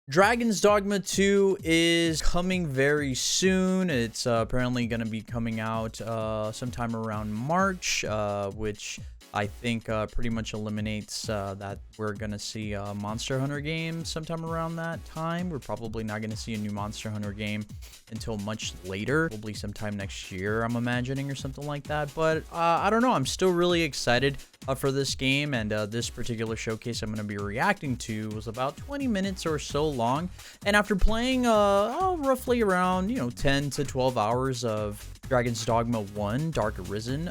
Dragon's Dogma 2 is coming very soon. It's apparently going to be coming out sometime around March, which I think pretty much eliminates that we're going to see a Monster Hunter game sometime around that time. We're probably not going to see a new Monster Hunter game until much later, probably sometime next year, I'm imagining, or something like that. But I don't know. I'm still really excited for this game, and this particular showcase I'm going to be reacting to was about 20 minutes or so long. And after playing roughly around 10 to 12 hours of Dragon's Dogma 1 Dark Arisen,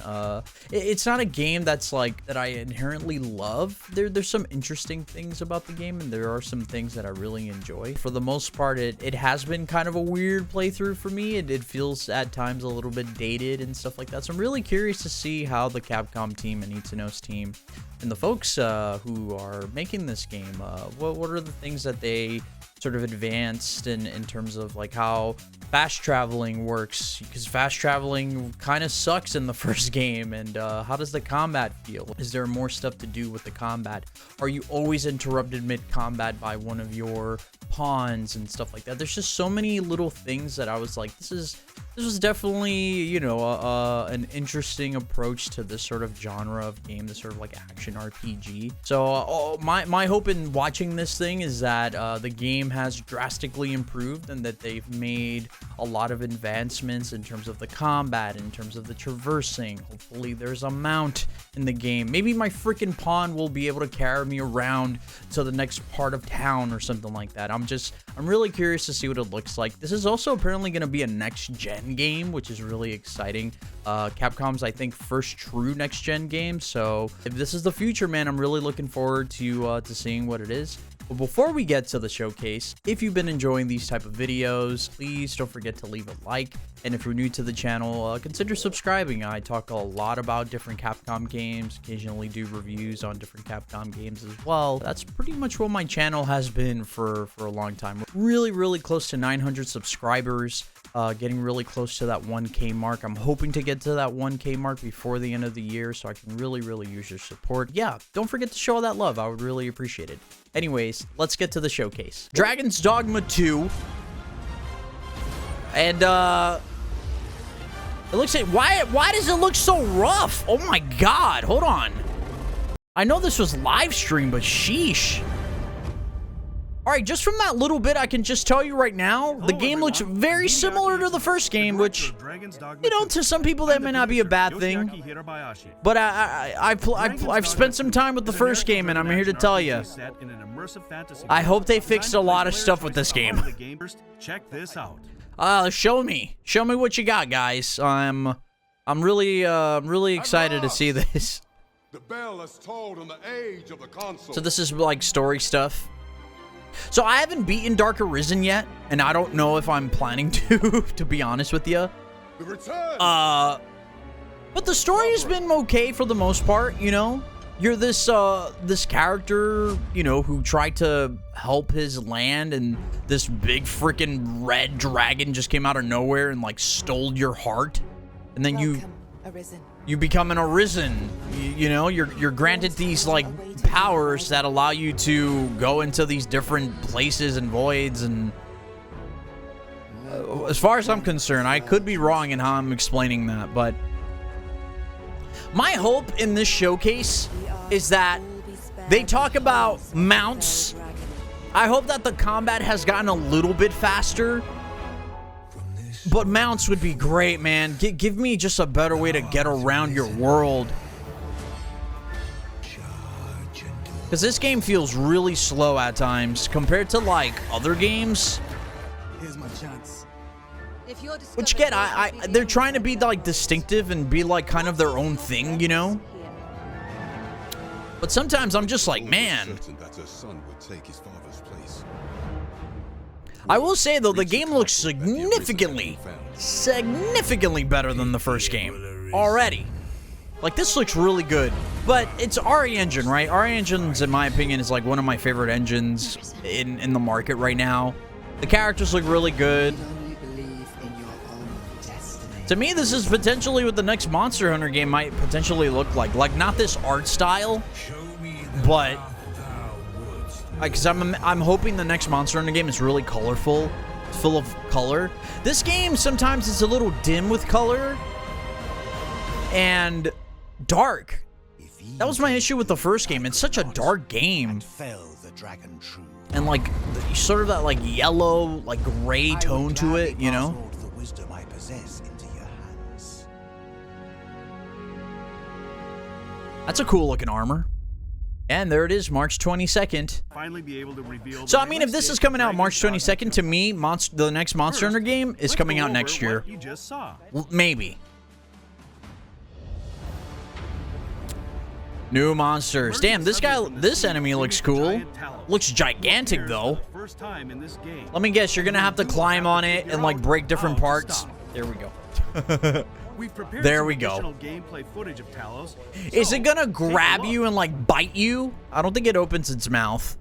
it's not a game that's like that I inherently love. There's some interesting things about the game, and there are some things that I really enjoy. For the most part, it has been kind of a weird playthrough for me. It feels at times a little bit dated and stuff like that, so I'm really curious to see how the Capcom team and Itono's team and the folks who are making this game, what are the things that they sort of advanced in terms of like how fast traveling works, because fast traveling kind of sucks in the first game. And how does the combat feel? Is there more stuff to do with the combat? Are you always interrupted mid-combat by one of your pawns and stuff like that? There's just so many little things that I was like, this was definitely, an interesting approach to this sort of genre of game, this sort of like action RPG. So my hope in watching this thing is that the game has drastically improved, and that they've made a lot of advancements in terms of the combat, in terms of the traversing. Hopefully there's a mount in the game. Maybe my freaking pawn will be able to carry me around to the next part of town or something like that. I'm really curious to see what it looks like. This is also apparently going to be a next-gen game, which is really exciting. Capcom's, I think, first true next-gen game. So if this is the future, man, I'm really looking forward to seeing what it is. But before we get to the showcase, if you've been enjoying these type of videos, please don't forget to leave a like. And if you're new to the channel, consider subscribing. I talk a lot about different Capcom games, occasionally do reviews on different Capcom games as well. That's pretty much what my channel has been for a long time. We're really close to 900 subscribers. Getting really close to that 1K mark. I'm hoping to get to that 1K mark before the end of the year, so I can really use your support. Yeah, don't forget to show all that love. I would really appreciate it. Anyways, let's get to the showcase. Dragon's Dogma 2. And it looks like, why does it look so rough? Oh my god, hold on. I know this was live stream, but sheesh. All right, just from that little bit, I can just tell you right now, the game looks very similar to the first game, which, to some people that may not be a bad thing. But I've spent some time with the first game, and I'm here to tell you, I hope they fixed a lot of stuff with this game. Show me what you got, guys. I'm really excited to see this. So this is like story stuff. So I haven't beaten Dark Arisen yet, and I don't know if I'm planning to be honest with you. But the story has been okay for the most part, You're this character, who tried to help his land, and this big freaking red dragon just came out of nowhere and like stole your heart. And then you become an Arisen. You're granted these like powers that allow you to go into these different places and voids, and as far as I'm concerned, I could be wrong in how I'm explaining that, but my hope in this showcase is that they talk about mounts. I hope that the combat has gotten a little bit faster. But mounts would be great, man. Give me just a better way to get around your world. Because this game feels really slow at times compared to, like, other games. Here's my chance. Which, again, they're trying to be, like, distinctive and be, like, kind of their own thing, But sometimes I'm just like, man. I will say, though, the game looks significantly better than the first game already. Like, this looks really good. But it's RE Engine, right? RE Engines, in my opinion, is like one of my favorite engines in the market right now. The characters look really good. To me, this is potentially what the next Monster Hunter game might potentially look like. Like, not this art style, but Because I'm hoping the next Monster Hunter game is really colorful. It's full of color. This game sometimes is a little dim with color. And dark. That was my issue with the first game. It's such a dark game. And like, sort of that like yellow, like gray tone to it, you know? That's a cool looking armor. And there it is, March 22nd. Finally be able to reveal. So I mean, if this is coming out March 22nd, to me, the next Monster Hunter game is coming out next year. You just saw. Maybe. New monsters. Damn, this enemy looks cool. Looks gigantic though. Let me guess, you're gonna have to climb on it and like break different parts. There we go. There we go. Is it gonna grab you and like bite you? I don't think it opens its mouth.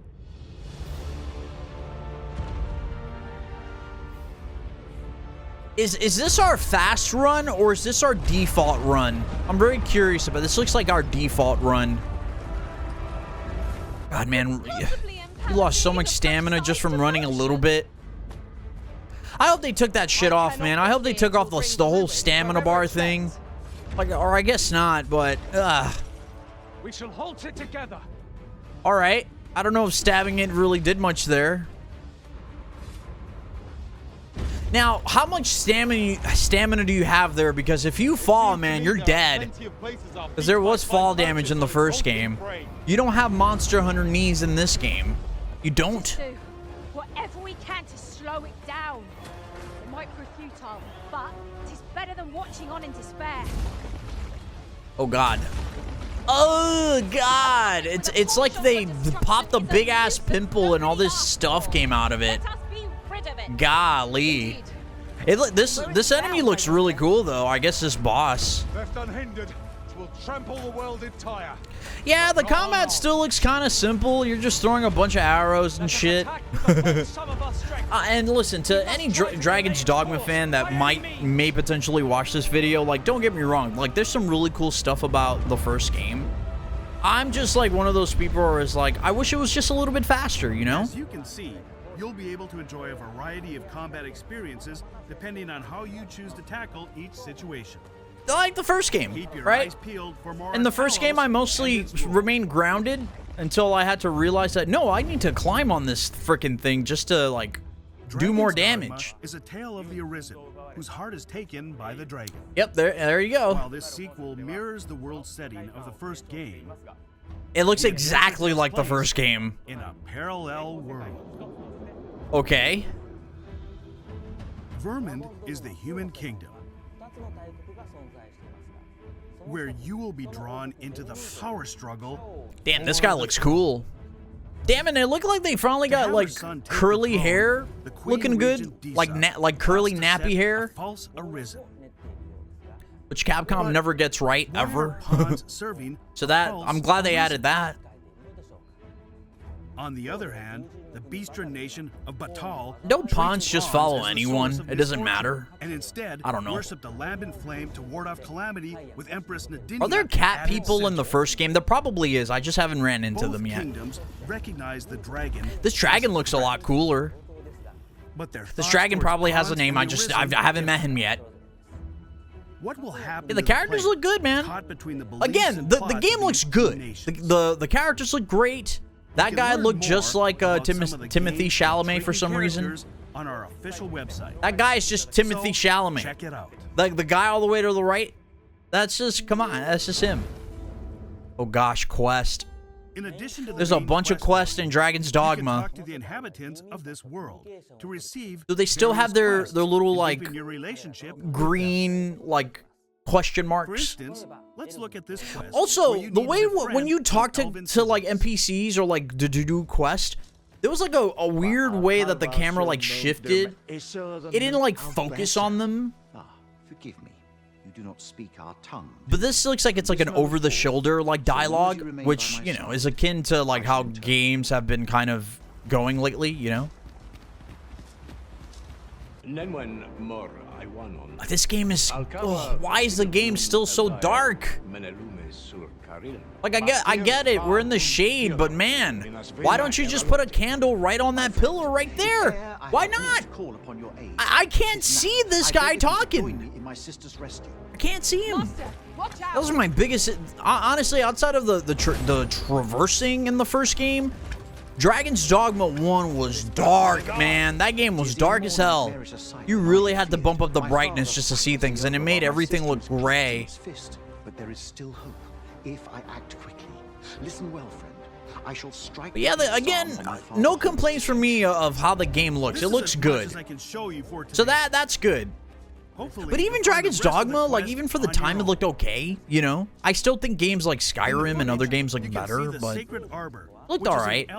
Is this our fast run or is this our default run? I'm very curious about this. Looks like our default run. God, man, you lost so much stamina just from running a little bit. I hope they took that shit off, man. I hope they took off the whole stamina bar thing. Like, or I guess not, but we shall halt it together. All right. I don't know if stabbing it really did much there. Now, how much stamina do you have there? Because if you fall, man, you're dead. Because there was fall damage in the first game. You don't have Monster Hunter knees in this game. You don't. Whatever we can to slow it down. It might prove futile, but it is better than watching on in despair. Oh God. Oh God. It's like they popped a big ass pimple and all this stuff came out of it. Golly. This enemy looks really cool though. I guess this boss. Left unhindered, will trample the world entire. Yeah, the combat still looks kind of simple. You're just throwing a bunch of arrows and shit. And listen, to any Dragon's Dogma fan that may potentially watch this video, like, don't get me wrong. Like, there's some really cool stuff about the first game. I'm just like one of those people where it's like, I wish it was just a little bit faster, you know? As you can see, you'll be able to enjoy a variety of combat experiences depending on how you choose to tackle each situation. Like the first game, right? In the first game, I mostly remained grounded until I had to realize that, no, I need to climb on this freaking thing just to, like, do more damage. Is a tale of the Arisen, whose heart is taken by the dragon. Yep, there you go. While this sequel mirrors the world setting of the first game, it looks exactly like the first game. In a parallel world. Okay. Vermund is the human kingdom, where you will be drawn into the power struggle. Damn, this guy looks cool. Damn it, it looked like they finally got like curly hair looking good, like curly nappy hair, which Capcom never gets right ever. So that I'm glad they added that. On the other hand, the Beastren nation of Batal don't pawns just follow anyone. It doesn't matter. And instead, I don't know. Worship the lamp in flame to ward off calamity with Empress Nadinia. Are there cat people in the first game? There probably is. I just haven't ran into them yet. Kingdoms recognize the dragon. This dragon looks a lot cooler. But this dragon probably has a name. I haven't met him yet. What will happen? Yeah, the characters look good, man. Again, the game looks good. The characters look great. That guy looked just like Timothy Chalamet for some reason. On our official website. That guy is just Timothy Chalamet. Check it out. Like the guy all the way to the right. That's just, come on, that's just him. Oh gosh, quest. In addition to there's a bunch of quests in Dragon's Dogma. Talk to the inhabitants of this world to receive. Do they still have their little like green like question marks? For instance, let's look at this quest. Also, the way when you talk to like NPCs or like to do quest, there was like a weird way that the camera like shifted. It didn't like focus on them. Forgive me, you do not speak our tongue. But this looks like it's like an over-the-shoulder like dialogue, which, you know, is akin to like how games have been kind of going lately, you know? This game is... ugh, why is the game still so dark? Like, I get it. We're in the shade, but man, why don't you just put a candle right on that pillar right there? Why not? I can't see this guy talking. I can't see him. Those are my biggest... honestly, outside of the traversing in the first game, Dragon's Dogma 1 was dark, man. That game was dark as hell. You really had to bump up the brightness just to see things, and it made everything look gray. But there is still hope if I act quickly. Listen well, friend. I shall strike. But yeah, again, no complaints from me of how the game looks. It looks good. So that's good. But even Dragon's Dogma, like, even for the time, it looked okay, you know? I still think games like Skyrim and other games look better, but it looked alright.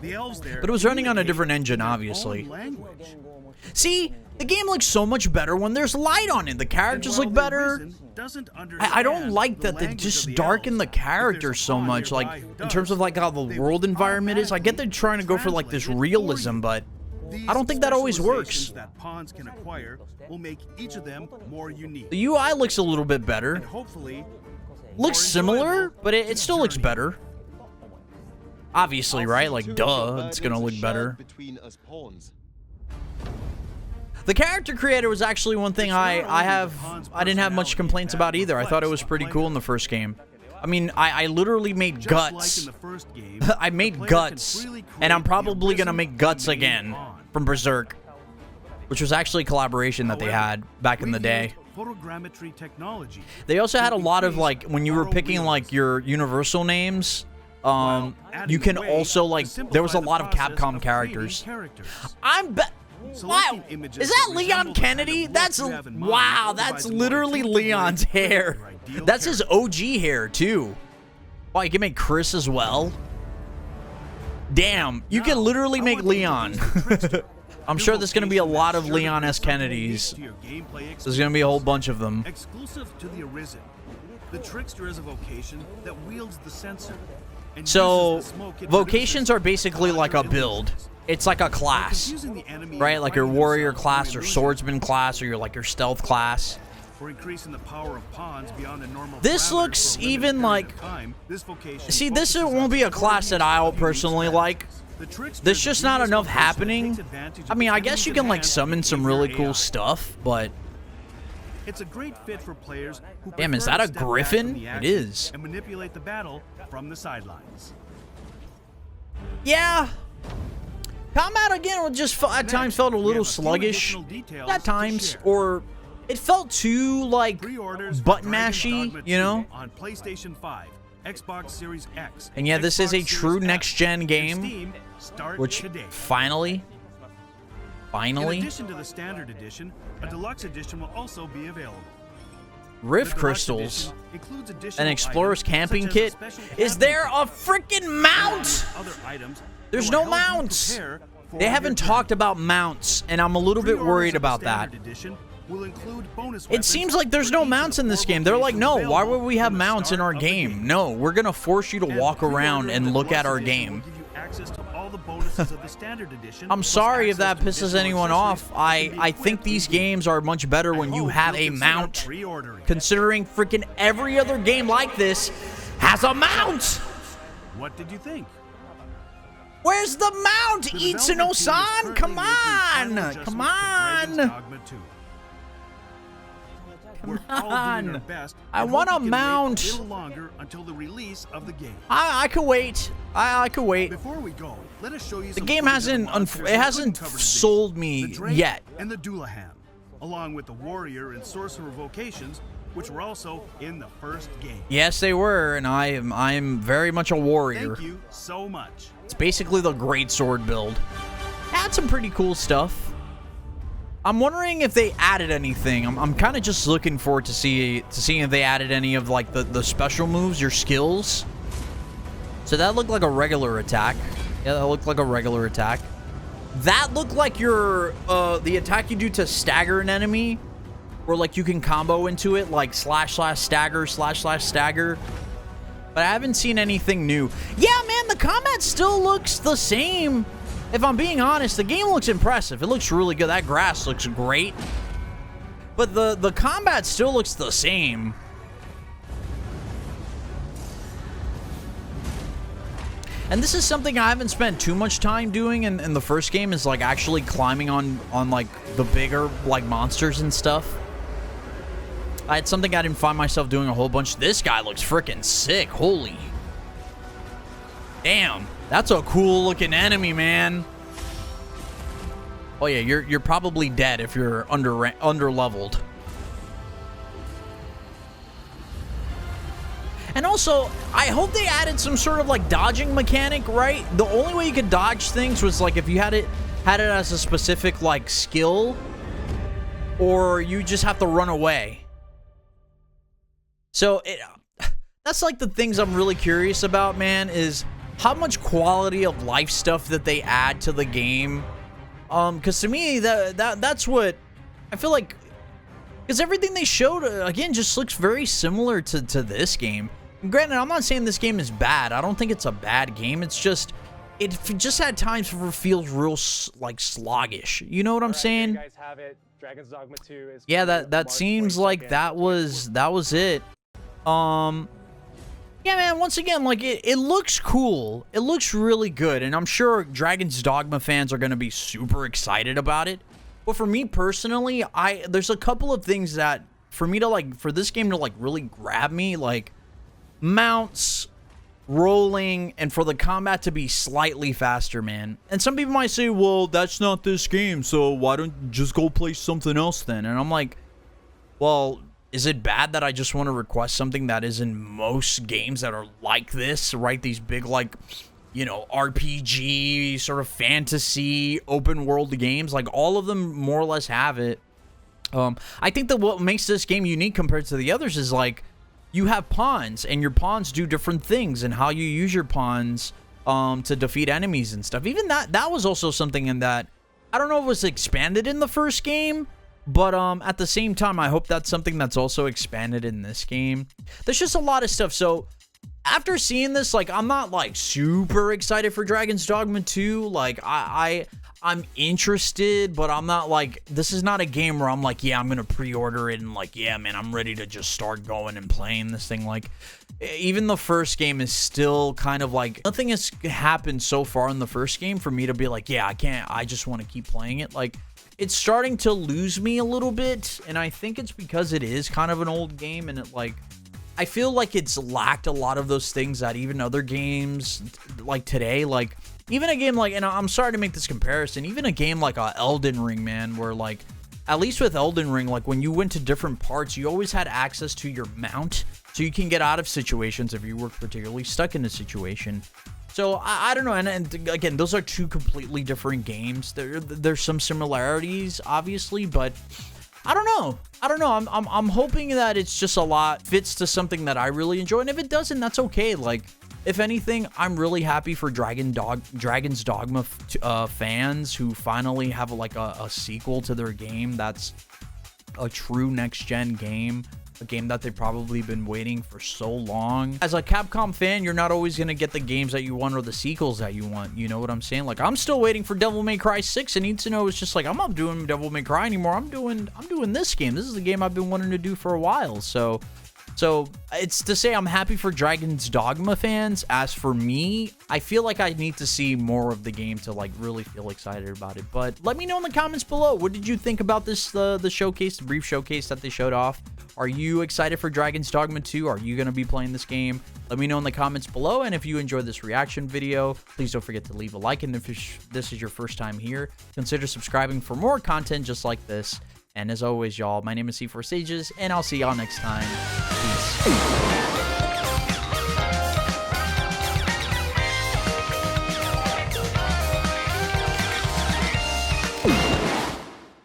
But it was running on a different engine, obviously. See, the game looks so much better when there's light on it. The characters look better. I don't like that they just darken the characters so much, like, in terms of, like, how the world environment is. I get they're trying to go for, like, this realism, but I don't think that always works. That pawns can acquire will make each of them more unique. The UI looks a little bit better. And hopefully, looks similar, but it still looks better. Obviously, right? Like, duh, it's gonna look better. The character creator was actually one thing I didn't have much complaints about either. I thought it was pretty cool in the first game. I mean, I literally made Guts. I made Guts, and I'm probably gonna make Guts again from Berserk, which was actually a collaboration that they had back in the day. They also had a lot of, like, when you were picking, like, your universal names, you can also, like, there was a lot of Capcom characters. Wow, is that Leon Kennedy? That's, wow, that's literally Leon's hair. That's his OG hair, too. Wow, you can make Chris as well. Damn, you can literally make Leon. I'm sure there's going to be a lot of Leon S. Kennedys. There's going to be a whole bunch of them. Exclusive to the Arisen, the trickster is a vocation that wields the sensor. So, vocations are basically like a build. It's like a class, right? Like your warrior class or swordsman class or your stealth class. This looks even like... see, this won't be a class that I'll personally like. There's just not enough happening. I mean, I guess you can, like, summon some really cool stuff, but... it's a great fit for players who damn, is that a griffin? It is. And manipulate the battle from the sidelines. Yeah. Combat, again, just at times felt a little sluggish. At times, or it felt too, like, button mashy, you know? On PlayStation 5, Xbox Series X, and yeah, this is a true next-gen game, which finally. In addition to the standard edition, a deluxe edition will also be available. Rift crystals, an explorer's camping kit. Is there a freaking mount? There's no mounts. They haven't talked about mounts, and I'm a little bit worried about that. It seems like there's no mounts in this game. They're like, no, why would we have mounts in our game? No, we're gonna force you to walk around and look at our game. I'm sorry if that pisses anyone off. I think these games are much better when you have a mount, considering freaking every other game like this has a mount. What did you think? Where's the mount, Itsuno-san? Come on! Come on! Come on! I want a mount. I could wait. I could wait. Before we go, let us show you the game hasn't sold me yet. And the Doulahan, along with the warrior and sorcerer vocations, which were also in the first game. Yes, they were, and I'm very much a warrior. Thank you so much. It's basically the great sword build. Had some pretty cool stuff. I'm wondering if they added anything. I'm kind of just looking forward to seeing if they added any of, like, the special moves, your skills. So that looked like a regular attack. Yeah, that looked like a regular attack. That looked like your the attack you do to stagger an enemy, or like you can combo into it, like //stagger //stagger. But I haven't seen anything new. Yeah, man, the combat still looks the same. if I'm being honest, the game looks impressive. It looks really good. That grass looks great. But the combat still looks the same. And this is something I haven't spent too much time doing in the first game, is like actually climbing on like the bigger like monsters and stuff. It's something I didn't find myself doing a whole bunch. This guy looks freaking sick. Holy. Damn. That's a cool looking enemy, man. Oh yeah, you're probably dead if you're under leveled. And also, I hope they added some sort of like dodging mechanic, right? The only way you could dodge things was like if you had it as a specific like skill, or you just have to run away. So that's like the things I'm really curious about, man, is how much quality of life stuff that they add to the game. Because to me, that's what I feel like. Because everything they showed, again, just looks very similar to this game. And granted, I'm not saying this game is bad. I don't think it's a bad game. It's just, it just at times feels real, like, sluggish. You know what I'm saying? There you guys have it. Dragon's Dogma 2 is yeah, that seems like that was it. Yeah, man, once again, like, it looks cool. It looks really good. And I'm sure Dragon's Dogma fans are going to be super excited about it. But for me personally, there's a couple of things that, for me to, like, for this game to, like, really grab me, like, mounts, rolling, and for the combat to be slightly faster, man. And some people might say, well, that's not this game, so why don't you just go play something else then? And I'm like, well, is it bad that I just want to request something that is in most games that are like this, right? These big, like, you know, RPG, sort of fantasy, open world games. Like, all of them more or less have it. I think that what makes this game unique compared to the others is, like, you have pawns, and your pawns do different things, and how you use your pawns to defeat enemies and stuff. Even that was also something in that, I don't know if it was expanded in the first game, but at the same time, I hope that's something that's also expanded in this game. There's just a lot of stuff. So after seeing this, like, I'm not like super excited for Dragon's Dogma 2. Like, I'm interested, but I'm not like, this is not a game where I'm like, yeah, I'm gonna pre-order it and like, yeah, man, I'm ready to just start going and playing this thing. Like, even the first game is still kind of like, nothing has happened so far in the first game for me to be like, yeah, I just want to keep playing it. Like, it's starting to lose me a little bit, and I think it's because it is kind of an old game, and it, like, I feel like it's lacked a lot of those things that even other games like today, like, even a game like, and I'm sorry to make this comparison, even a game like Elden Ring, man, where, like, at least with Elden Ring, like, when you went to different parts, you always had access to your mount, so you can get out of situations if you were particularly stuck in a situation. So, I don't know, and again, those are two completely different games. There's some similarities, obviously, but I don't know. I'm hoping that it's just a lot fits to something that I really enjoy, and if it doesn't, that's okay. Like, if anything, I'm really happy for Dragon's Dogma fans who finally have like a sequel to their game that's a true next-gen game. A game that they've probably been waiting for so long. As a Capcom fan, you're not always going to get the games that you want or the sequels that you want. You know what I'm saying? Like, I'm still waiting for Devil May Cry 6, and Need to Know is just like, I'm not doing Devil May Cry anymore. I'm doing this game. This is the game I've been wanting to do for a while. So it's to say I'm happy for Dragon's Dogma fans. As for me, I feel like I need to see more of the game to like really feel excited about it. But let me know in the comments below. What did you think about this, the showcase, the brief showcase that they showed off? Are you excited for Dragon's Dogma 2? Are you going to be playing this game? Let me know in the comments below. And if you enjoyed this reaction video, please don't forget to leave a like. And if this is your first time here, consider subscribing for more content just like this. And as always, y'all, my name is C4 Sages, and I'll see y'all next time. Peace.